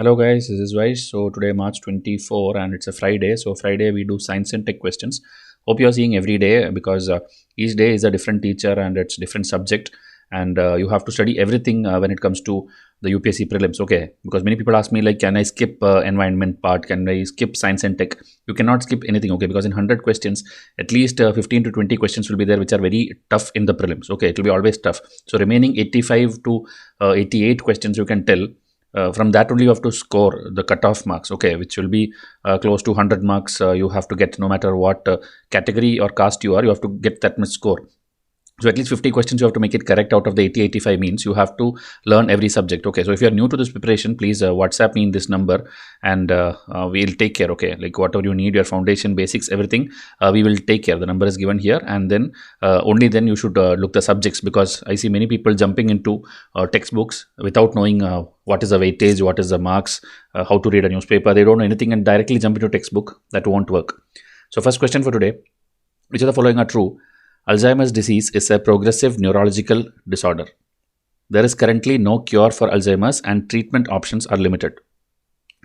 Hello guys, this is Vysh. So today March 24 and it's a Friday. So Friday we do science and tech questions. Hope you are seeing every day because each day is a different teacher and it's different subject, and you have to study everything when it comes to the UPSC prelims. Okay, because many people ask me like, can I skip environment part? Can I skip science and tech? You cannot skip anything. Okay, because in 100 questions, at least 15 to 20 questions will be there which are very tough in the prelims. Okay, it will be always tough. So remaining 85 to 88 questions you can tell. From that only you have to score the cutoff marks, okay, which will be close to 100 marks. You have to get, no matter what category or caste you are, you have to get that much score. So at least 50 questions you have to make it correct out of the 80-85 means you have to learn every subject. Okay, so if you are new to this preparation, please WhatsApp me in this number and we'll take care. Okay, like whatever you need, your foundation, basics, everything, we will take care. The number is given here, and then only then you should look the subjects, because I see many people jumping into textbooks without knowing what is the weightage, what is the marks, how to read a newspaper. They don't know anything and directly jump into textbook. That won't work. So first question for today: which of the following are true? Alzheimer's disease is a progressive neurological disorder. There is currently no cure for Alzheimer's and treatment options are limited.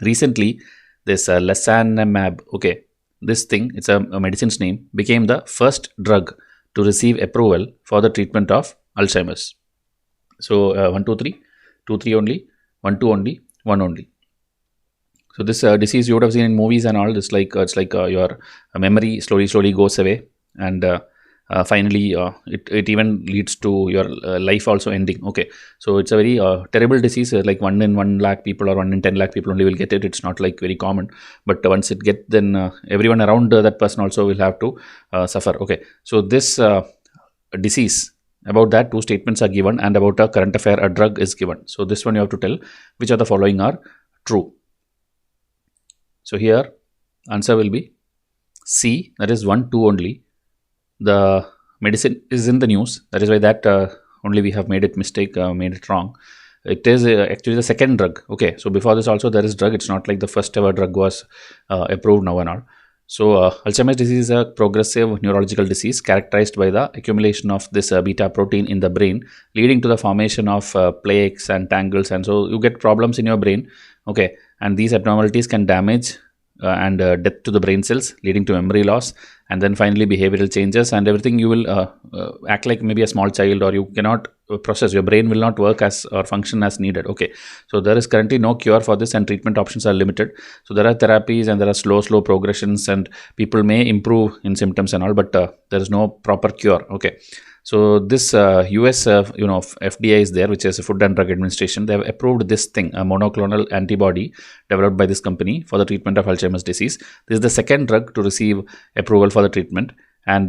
Recently, this lecanemab, okay, this thing, it's a medicine's name, became the first drug to receive approval for the treatment of Alzheimer's. So 1, 2, 3, 2, 3 only, 1, 2 only, 1 only. So this disease you would have seen in movies and all. This it's like your memory slowly goes away, and finally it even leads to your life also ending. Okay, so it's a very terrible disease. Like 1 in 1 lakh people or 1 in 10 lakh people only will get it. It's not like very common, but once it get, then everyone around that person also will have to suffer. Okay, so this disease, about that 2 statements are given, and about a current affair, a drug is given. So this one you have to tell which of the following are true. So here answer will be C, that is 1, 2 only. The medicine is in the news, that is why that only we have made it made it wrong. It is actually the second drug. Okay, so before this also there is drug. It's not like the first ever drug was approved now and all. So Alzheimer's disease is a progressive neurological disease characterized by the accumulation of this beta protein in the brain, leading to the formation of plaques and tangles, and so you get problems in your brain. Okay, and these abnormalities can damage and death to the brain cells, leading to memory loss, and then finally behavioral changes and everything. You will act like maybe a small child, or you cannot process. Your brain will not work as or function as needed. Okay, so there is currently no cure for this, and treatment options are limited. So there are therapies and there are slow progressions, and people may improve in symptoms and all, but there is no proper cure. Okay, so this US FDA is there, which is Food and Drug Administration. They have approved this thing, a monoclonal antibody developed by this company for the treatment of Alzheimer's disease. This is the second drug to receive approval for the treatment, and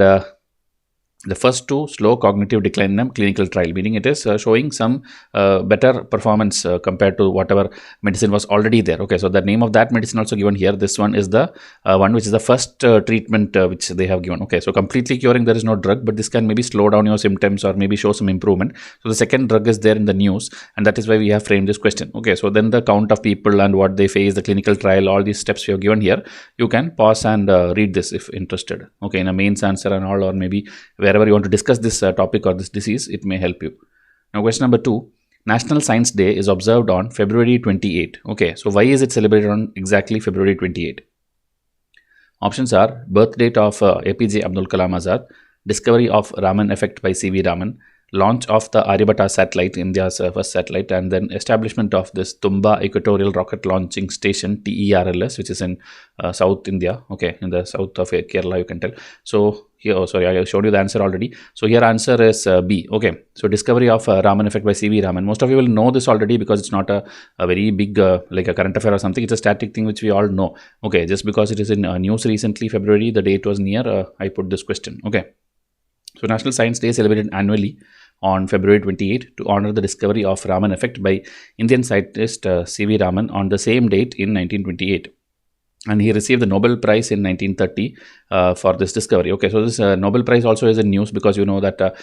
the first 2 slow cognitive decline in a clinical trial, meaning it is showing some better performance compared to whatever medicine was already there. Okay, so the name of that medicine also given here. This one is the one which is the first treatment which they have given. Okay, so completely curing, there is no drug, but this can maybe slow down your symptoms or maybe show some improvement. So the second drug is there in the news, and that is why we have framed this question. Okay, so then the count of people and what they face, the clinical trial, all these steps we have given here. You can pause and read this if interested. Okay, in a mains answer and all, or maybe wherever you want to discuss this topic or this disease, it may help you. Now question number 2, National Science Day is observed on February 28. Okay, so why is it celebrated on exactly February 28? Options are birth date of APJ Abdul Kalam Azad, discovery of Raman effect by C.V. Raman, launch of the Aryabhatta satellite, India's first satellite, and then establishment of this Tumba Equatorial Rocket Launching Station, TERLS, which is in South India. Okay, in the south of Kerala, you can tell. So here, I showed you the answer already. So here answer is B. Okay, so discovery of Raman effect by C.V. Raman. Most of you will know this already because it's not a very big like a current affair or something. It's a static thing which we all know. Okay, just because it is in news recently, February, the date was near, I put this question. Okay. So National Science Day is celebrated annually on February 28 to honor the discovery of Raman effect by Indian scientist C.V. Raman on the same date in 1928. And he received the Nobel Prize in 1930 for this discovery. Okay, so this Nobel Prize also is in news because you know that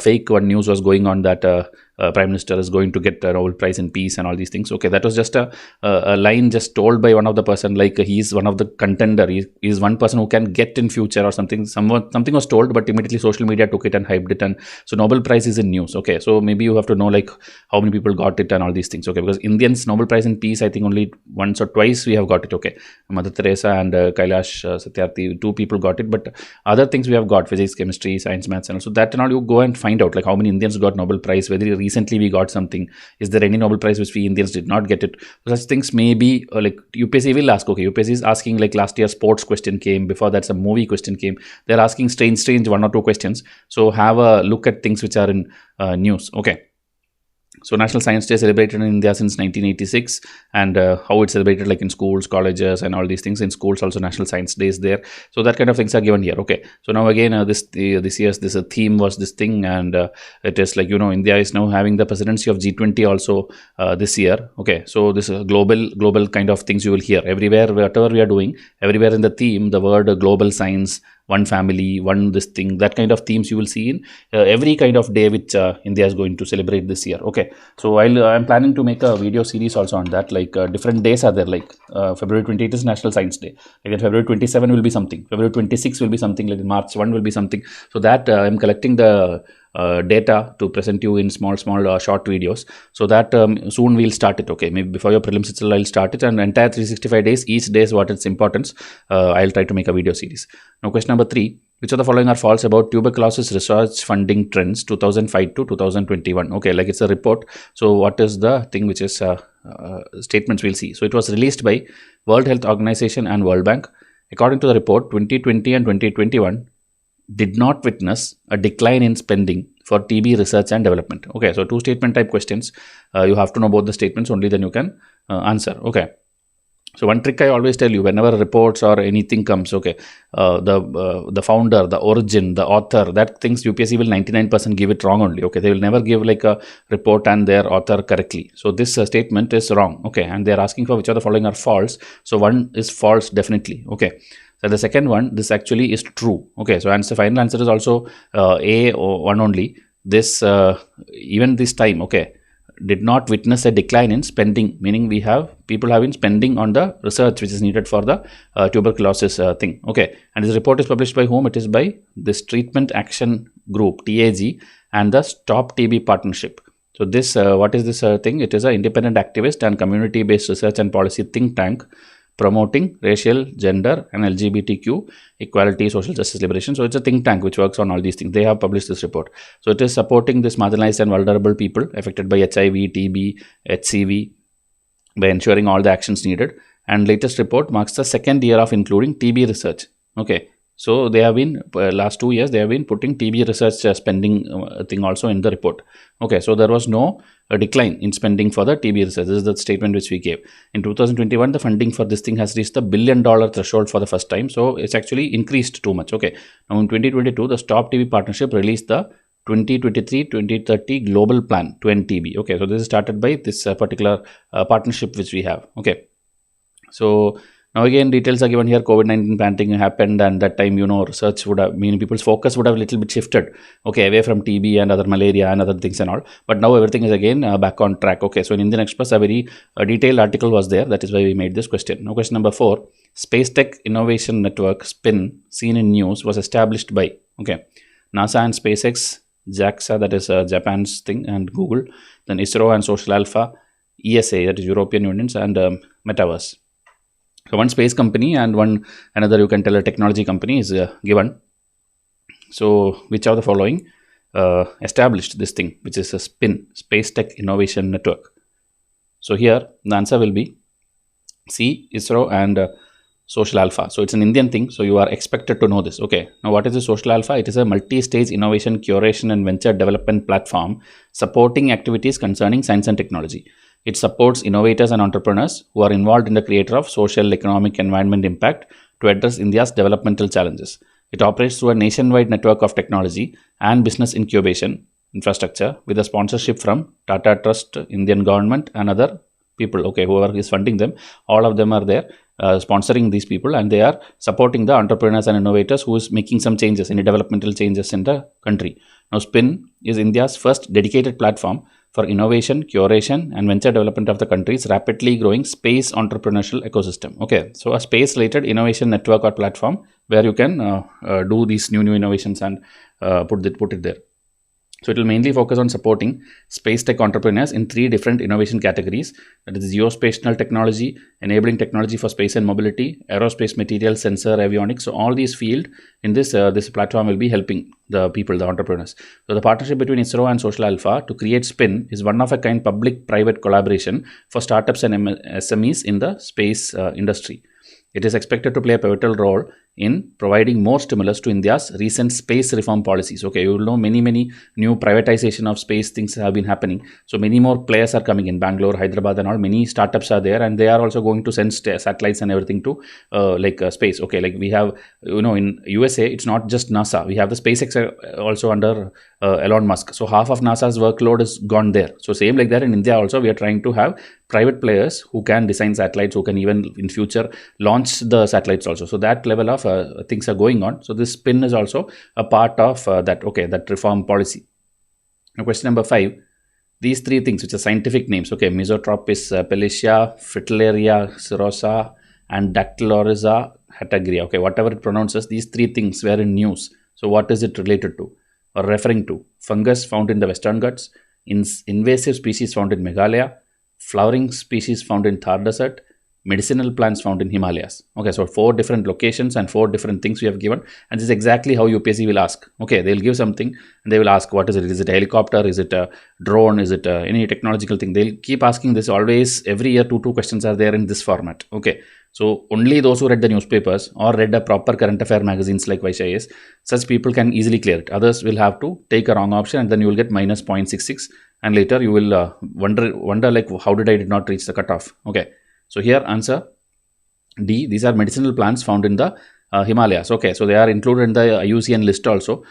fake one news was going on that Prime Minister is going to get a Nobel Prize in Peace and all these things. Okay, that was just a line just told by one of the person, like he's one of the contender. He is one person who can get in future or something. Something was told, but immediately social media took it and hyped it, and so Nobel Prize is in news. Okay, so maybe you have to know like how many people got it and all these things. Okay, because Indians Nobel Prize in Peace, I think only once or twice we have got it. Okay, Mother Teresa and Kailash Satyarthi, 2 people got it, but other things we have got physics, chemistry, science, maths, and so that and all. You go and find out like how many Indians got Nobel Prize. Very recently we got something. Is there any Nobel Prize which we Indians did not get it? Such things may be like UPSC will ask. Okay, UPSC is asking like last year sports question came. Before that some movie question came. They're asking strange 1 or 2 questions. So have a look at things which are in news. Okay. So National Science Day celebrated in India since 1986, and how it's celebrated like in schools, colleges, and all these things. In schools also National Science Day is there. So that kind of things are given here. Okay. So now again this year's theme was this thing, and it is like India is now having the presidency of G20 also this year. Okay. So this global kind of things you will hear everywhere, whatever we are doing, everywhere in the theme, the word global science, one family, one this thing, that kind of themes you will see in every kind of day which India is going to celebrate this year. Okay, so I'm planning to make a video series also on that, like different days are there, like February 28 is National Science Day, like February 27 will be something, February 26 will be something, like March 1 will be something. So that I'm collecting the data to present you in small short videos, so that soon we'll start it. Okay, maybe before your prelims itself I'll start it, and entire 365 days, each day is what its importance. I'll try to make a video series. Now question number 3, which of the following are false about tuberculosis research funding trends 2005 to 2021? Okay, like it's a report. So what is the thing which is statements we'll see. So it was released by World Health Organization and World Bank. According to the report, 2020 and 2021 did not witness a decline in spending for TB research and development. Okay, so 2 statement type questions. You have to know both the statements, only then you can answer. Okay. So one trick I always tell you, whenever reports or anything comes, okay, the founder, the origin, the author, that things UPSC will 99% give it wrong only. Okay, they will never give like a report and their author correctly. So this statement is wrong. Okay, and they are asking for which of the following are false. So one is false definitely. Okay. So the second one, this actually is true. Okay, so answer, final answer is also A or one only. This even this time, okay, did not witness a decline in spending, meaning people have been spending on the research which is needed for the tuberculosis thing. Okay, and this report is published by whom? It is by this Treatment Action Group, TAG, and the Stop TB Partnership. So this what is this thing? It is an independent activist and community-based research and policy think tank promoting racial, gender, and LGBTQ equality, social justice, liberation. So it's a think tank which works on all these things. They have published this report. So it is supporting this marginalized and vulnerable people affected by HIV, TB, HCV by ensuring all the actions needed. And latest report marks the 2nd year of including TB research. Okay. So they have been, last 2 years, they have been putting TB research spending thing also in the report. Okay, so there was no decline in spending for the TB research. This is the statement which we gave. In 2021, the funding for this thing has reached the $1 billion threshold for the first time. So it's actually increased too much. Okay, now in 2022, the Stop TB Partnership released the 2023-2030 Global Plan to end TB. Okay, so this is started by this particular partnership which we have. Okay, so now again details are given here. COVID-19 pandemic happened, and that time research would have, meaning people's focus would have a little bit shifted, okay, away from TB and other malaria and other things and all. But now everything is again back on track. Okay, so in Indian Express a very detailed article was there. That is why we made this question. Now question number 4, Space Tech Innovation Network SPIN seen in news was established by, okay, NASA and SpaceX, JAXA, that is Japan's thing, and Google, then ISRO and Social Alpha, ESA, that is European Unions, and Metaverse. So one space company and another you can tell a technology company is given. So which of the following established this thing, which is a SPIN, Space Tech Innovation Network? So here the answer will be C, ISRO, and Social Alpha. So it's an Indian thing, so you are expected to know this. Okay, now what is the Social Alpha? It is a multi-stage innovation, curation, and venture development platform supporting activities concerning science and technology. It supports innovators and entrepreneurs who are involved in the creation of social, economic, environment impact to address India's developmental challenges. It operates through a nationwide network of technology and business incubation infrastructure with a sponsorship from Tata Trust, Indian government, and other people. Okay, whoever is funding them, all of them are there sponsoring these people, and they are supporting the entrepreneurs and innovators who is making some changes, any developmental changes in the country. Now, SPIN is India's first dedicated platform for innovation, curation, and venture development of the country's rapidly growing space entrepreneurial ecosystem. Okay, so a space-related innovation network or platform where you can do these new innovations and put it there. So it will mainly focus on supporting space tech entrepreneurs in 3 different innovation categories. That is geospatial technology, enabling technology for space and mobility, aerospace materials, sensor, avionics. So all these fields in this platform will be helping the people, the entrepreneurs. So the partnership between ISRO and Social Alpha to create SPIN is one of a kind public-private collaboration for startups and SMEs in the space industry. It is expected to play a pivotal role in providing more stimulus to India's recent space reform policies. Okay, you will know many new privatization of space things have been happening. So many more players are coming in Bangalore, Hyderabad and all. Many startups are there and they are also going to send satellites and everything to space. Okay, like we have, in USA, it's not just NASA. We have the SpaceX also under Elon Musk. So half of NASA's workload is gone there. So same like that in India also, we are trying to have private players who can design satellites, who can even in future launch the satellites also. So that level of things are going on. So this SPIN is also a part of that reform policy. Now question number 5. These 3 things which are scientific names, okay, Mesotropis pelicia, Fritillaria cirosa, and Dactylorhiza hatagria. Okay, whatever it pronounces, these 3 things were in news. So what is it related to or referring to? Fungus found in the Western Ghats, invasive species found in Meghalaya, flowering species found in Thar Desert, medicinal plants found in Himalayas. Okay, so 4 different locations and 4 different things we have given, and this is exactly how UPSC will ask. Okay, they'll give something and they will ask what is it? Is it a helicopter? Is it a drone? Is it any technological thing? They'll keep asking this always. Every year 2 questions are there in this format. Okay, so only those who read the newspapers or read a proper current affair magazines like Vysh IAS, such people can easily clear it. Others will have to take a wrong option and then you will get minus 0.66 and later you will wonder like how did not reach the cutoff. Okay. So here answer D, these are medicinal plants found in the Himalayas. Okay, so they are included in the IUCN list also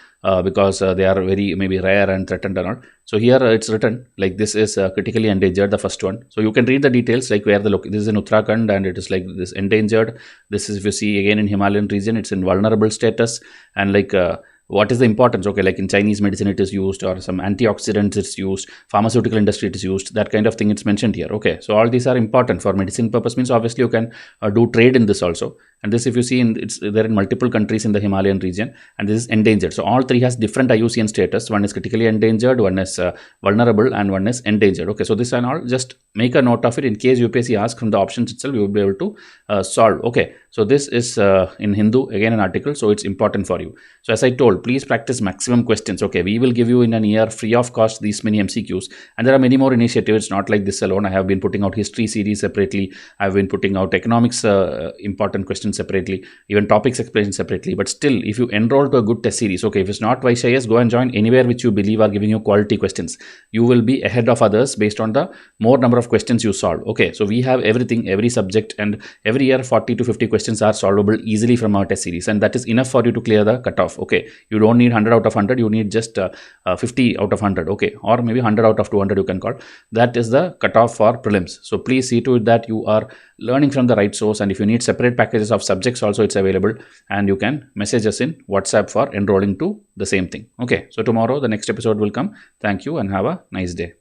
because they are very maybe rare and threatened or not. So here it's written like this is critically endangered, the first one. So you can read the details like where this is in Uttarakhand and it is like this endangered. This is, if you see again in Himalayan region, it's in vulnerable status and like what is the importance? Okay, like in Chinese medicine it is used or some antioxidants it's used, pharmaceutical industry it is used, that kind of thing it's mentioned here. Okay, so all these are important for medicine purpose, means obviously you can do trade in this also. And this, if you see, it's there in multiple countries in the Himalayan region, and this is endangered. So all 3 has different IUCN status. One is critically endangered, one is vulnerable, and one is endangered. Okay, so this and all, just make a note of it in case UPSC asks from the options itself, you will be able to solve. Okay, so this is in Hindu, again an article, so it's important for you. So as I told, please practice maximum questions. Okay, we will give you in an year free of cost these many MCQs, and there are many more initiatives, not like this alone. I have been putting out history series separately. I've been putting out economics important questions separately, even topics explained separately. But still, if you enroll to a good test series, okay, if it's not Vysh IAS, go and join anywhere which you believe are giving you quality questions. You will be ahead of others based on the more number of questions you solve. Okay, so we have everything, every subject, and every year 40 to 50 questions are solvable easily from our test series, and that is enough for you to clear the cutoff. Okay, you don't need 100 out of 100, you need just 50 out of 100. Okay, or maybe 100 out of 200 you can call. That is the cutoff for prelims. So please see to it that you are learning from the right source, and if you need separate packages of subjects also, it's available, and you can message us in WhatsApp for enrolling to the same thing. Okay, so tomorrow the next episode will come. Thank you and have a nice day.